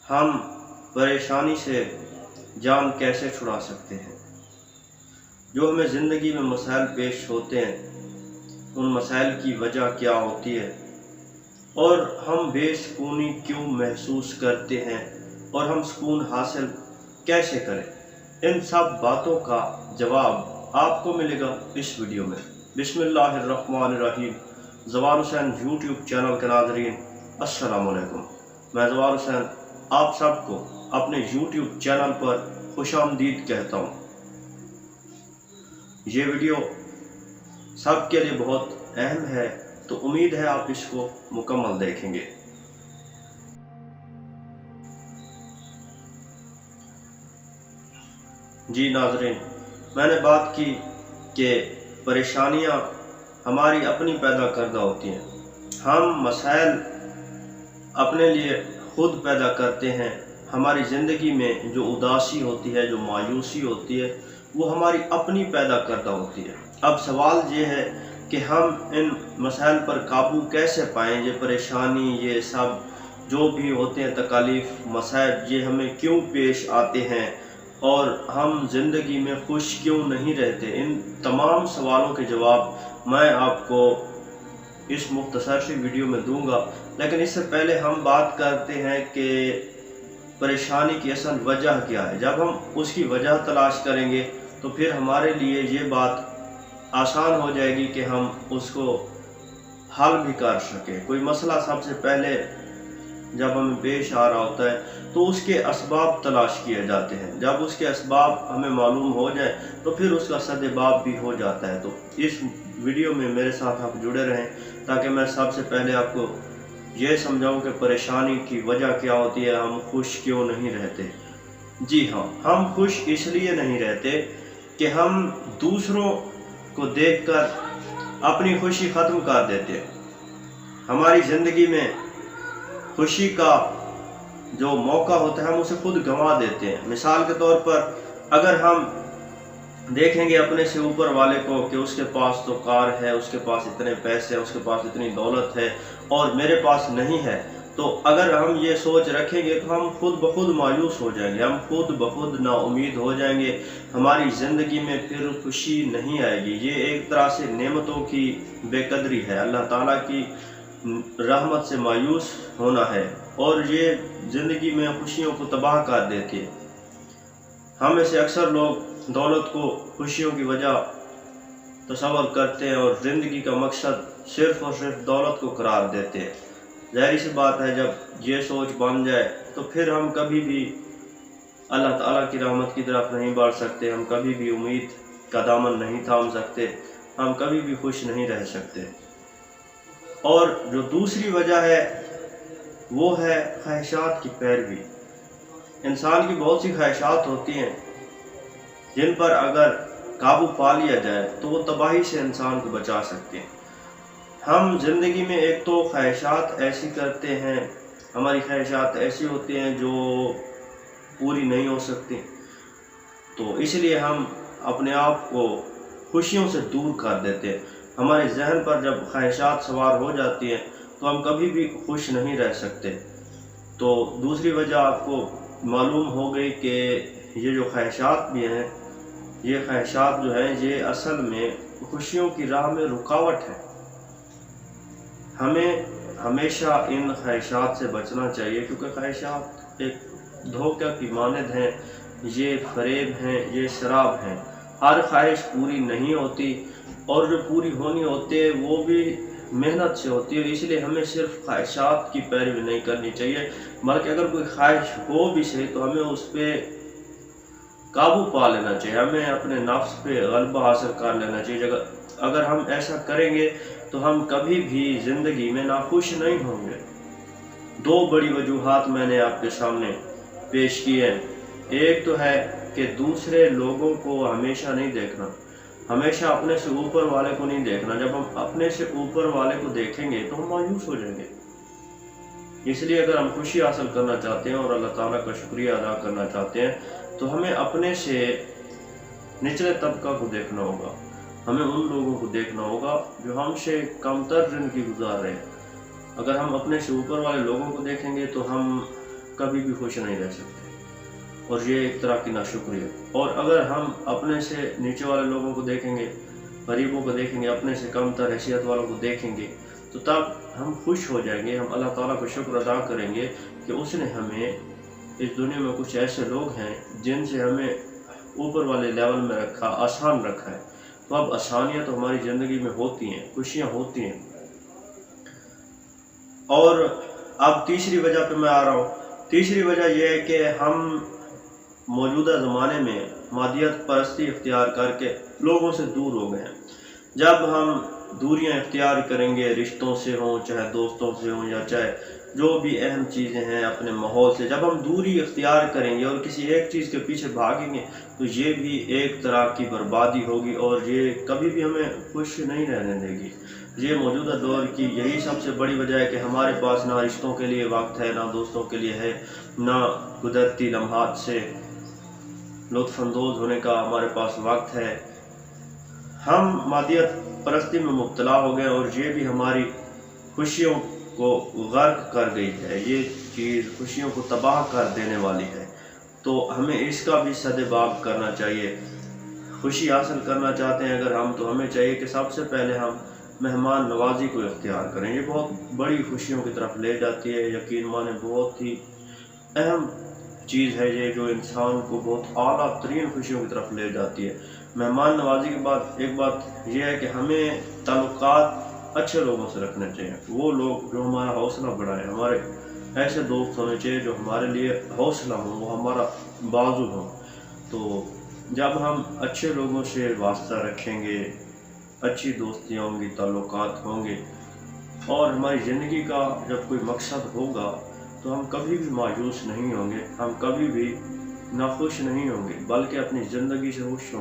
हम परेशानी से जान कैसे छुड़ा सकते हैं। जो हमें ज़िंदगी में मसाइल पेश होते हैं, उन मसाइल की वजह क्या होती है और हम बेसुकूनी क्यों महसूस करते हैं और हम सुकून हासिल कैसे करें, इन सब बातों का जवाब आपको मिलेगा इस वीडियो में। बिस्मिल्लाहिर्रहमानिर्रहीम। ज़वार हुसैन यूट्यूब चैनल के नाज़रीन, अस्सलामु अलैकुम। मैं ज़वार हुसैन आप सबको अपने यूट्यूब चैनल पर खुशामदीद कहता हूँ। ये वीडियो सबके लिए बहुत अहम है, तो उम्मीद है आप इसको मुकम्मल देखेंगे। जी नाज़रीन, मैंने बात की कि परेशानियाँ हमारी अपनी पैदा करदा होती हैं। हम मसाइल अपने लिए खुद पैदा करते हैं। हमारी ज़िंदगी में जो उदासी होती है, जो मायूसी होती है, वो हमारी अपनी पैदा करदा होती है। अब सवाल ये है कि हम इन मसाइल पर काबू कैसे पाएँ। ये परेशानी, ये सब जो भी होते हैं तकालीफ, मसाइल, ये हमें क्यों पेश आते हैं और हम ज़िंदगी में खुश क्यों नहीं रहते। इन तमाम सवालों के जवाब मैं आपको इस मुख्तसर सी वीडियो में दूंगा। लेकिन इससे पहले हम बात करते हैं कि परेशानी की असल वजह क्या है। जब हम उसकी वजह तलाश करेंगे तो फिर हमारे लिए ये बात आसान हो जाएगी कि हम उसको हल भी कर सकें। कोई मसला सबसे पहले जब हमें पेश आ रहा होता है तो उसके असबाब तलाश किए जाते हैं। जब उसके असबाब हमें मालूम हो जाए तो फिर उसका सद्बाब भी हो जाता है। तो इस वीडियो में मेरे साथ आप जुड़े रहें ताकि मैं सबसे पहले आपको ये समझाऊं कि परेशानी की वजह क्या होती है, हम खुश क्यों नहीं रहते। जी हाँ, हम खुश इसलिए नहीं रहते कि हम दूसरों को देखकर अपनी खुशी ख़त्म कर देते हैं। हमारी ज़िंदगी में खुशी का जो मौका होता है हम उसे खुद गंवा देते हैं। मिसाल के तौर पर अगर हम देखेंगे अपने से ऊपर वाले को कि उसके पास तो कार है, उसके पास इतने पैसे हैं, उसके पास इतनी दौलत है और मेरे पास नहीं है, तो अगर हम ये सोच रखेंगे तो हम खुद ब खुद मायूस हो जाएंगे, हम खुद ब खुद नाउमीद हो जाएंगे। हमारी ज़िंदगी में फिर खुशी नहीं आएगी। ये एक तरह से नेमतों की बेकदरी है, अल्लाह ताला की रहमत से मायूस होना है और ये ज़िंदगी में खुशियों को तबाह कर देती है। हम में से अक्सर लोग दौलत को खुशियों की वजह तस्वर करते हैं और ज़िंदगी का मकसद सिर्फ़ और सिर्फ दौलत को करार देते हैं। ज़ाहिर सी बात है, जब ये सोच बन जाए तो फिर हम कभी भी अल्लाह ताला की रहमत की तरफ नहीं बढ़ सकते, हम कभी भी उम्मीद का दामन नहीं थाम सकते, हम कभी भी खुश नहीं रह सकते। और जो दूसरी वजह है वो है ख्वाहिशात की पैरवी। इंसान की बहुत सी ख्वाहिशात होती हैं जिन पर अगर काबू पा लिया जाए तो वो तबाही से इंसान को बचा सकते हैं। हम ज़िंदगी में एक तो ख्वाहिशात ऐसी करते हैं, हमारी ख्वाहिशात ऐसी होती हैं जो पूरी नहीं हो सकती, तो इसलिए हम अपने आप को खुशियों से दूर कर देते हैं। हमारे जहन पर जब ख्वाहिशात सवार हो जाती हैं तो हम कभी भी खुश नहीं रह सकते। तो दूसरी वजह आपको मालूम हो गई कि ये जो ख्वाहिशात भी हैं, ये ख्वाहिशात जो हैं ये असल में खुशियों की राह में रुकावट है। हमें हमेशा इन ख्वाहिशात से बचना चाहिए क्योंकि ख्वाहिशात एक धोखे की मानद हैं, ये फरेब हैं, ये शराब हैं। हर ख्वाहिश पूरी नहीं होती और जो पूरी होनी होती है वो भी मेहनत से होती है। इसलिए हमें सिर्फ ख्वाहिशात की पैरवी नहीं करनी चाहिए, बल्कि अगर कोई ख्वाहिश हो भी सही तो हमें उस पर काबू पा लेना चाहिए, हमें अपने नफ्स पे गलबा हासिल कर लेना चाहिए। अगर हम ऐसा करेंगे तो हम कभी भी ज़िंदगी में नाखुश नहीं होंगे। दो बड़ी वजूहात मैंने आपके सामने पेश की हैं। एक तो है कि दूसरे लोगों को हमेशा नहीं देखना, हमेशा अपने से ऊपर वाले को नहीं देखना। जब हम अपने से ऊपर वाले को देखेंगे तो हम मायूस हो जाएंगे। इसलिए अगर हम खुशी हासिल करना चाहते हैं और अल्लाह ताला का शुक्रिया अदा करना चाहते हैं तो हमें अपने से निचले तबका को देखना होगा, हमें उन लोगों को देखना होगा जो हमसे कमतर ज़िंदगी गुजार रहे हैं। अगर हम अपने से ऊपर वाले लोगों को देखेंगे तो हम कभी भी खुश नहीं रह सकते, और ये एक तरह की नाशुक्री है। और अगर हम अपने से नीचे वाले लोगों को देखेंगे, गरीबों को देखेंगे, अपने से कम तर हैसियत वालों को देखेंगे, तो तब हम खुश हो जाएंगे, हम अल्लाह ताला को शुक्र अदा करेंगे कि उसने हमें इस दुनिया में कुछ ऐसे लोग हैं जिनसे हमें ऊपर वाले लेवल में रखा, आसान रखा है। तो अब आसानियाँ तो हमारी ज़िंदगी में होती हैं, खुशियाँ होती हैं। और अब तीसरी वजह पे मैं आ रहा हूँ। तीसरी वजह यह है कि हम मौजूदा ज़माने में मादियत परस्ती इख्तियार करके लोगों से दूर हो गए हैं। जब हम दूरियां इख्तियार करेंगे, रिश्तों से हों, चाहे दोस्तों से हों, या चाहे जो भी अहम चीज़ें हैं अपने माहौल से, जब हम दूरी इख्तियार करेंगे और किसी एक चीज़ के पीछे भागेंगे, तो ये भी एक तरह की बर्बादी होगी और ये कभी भी हमें खुश नहीं रहने देगी। ये मौजूदा दौर की यही सबसे बड़ी वजह है कि हमारे पास ना रिश्तों के लिए वक्त है, ना दोस्तों के लिए है, ना कुदरती लम्हात से लुत्फ़अंदोज़ होने का हमारे पास वक्त है। हम मादियत परस्ती में मुब्तला हो गए और ये भी हमारी खुशियों को गर्क कर गई है। ये चीज़ खुशियों को तबाह कर देने वाली है। तो हमें इसका भी सद्भाव करना चाहिए। खुशी हासिल करना चाहते हैं अगर हम, तो हमें चाहिए कि सबसे पहले हम मेहमान नवाजी को इख्तियार करें। ये बहुत बड़ी खुशियों की तरफ ले जाती है। यकीन माने बहुत ही अहम चीज़ है ये, जो इंसान को बहुत आला तरीन खुशियों की तरफ ले जाती है। मेहमान नवाजी के बाद एक बात यह है कि हमें ताल्लुकात अच्छे लोगों से रखने चाहिए। वो लोग जो हमारा हौसला बढ़ाएं, हमारे ऐसे दोस्त होने चाहिए जो हमारे लिए हौसला हो, वो हमारा बाजू हो। तो जब हम अच्छे लोगों से वास्ता रखेंगे, अच्छी दोस्तियाँ होंगी, ताल्लुकात होंगे, और हमारी ज़िंदगी का जब कोई मकसद होगा, तो हम कभी भी मायूस नहीं होंगे, हम कभी भी नाखुश नहीं होंगे, बल्कि अपनी ज़िंदगी से खुश होंगे।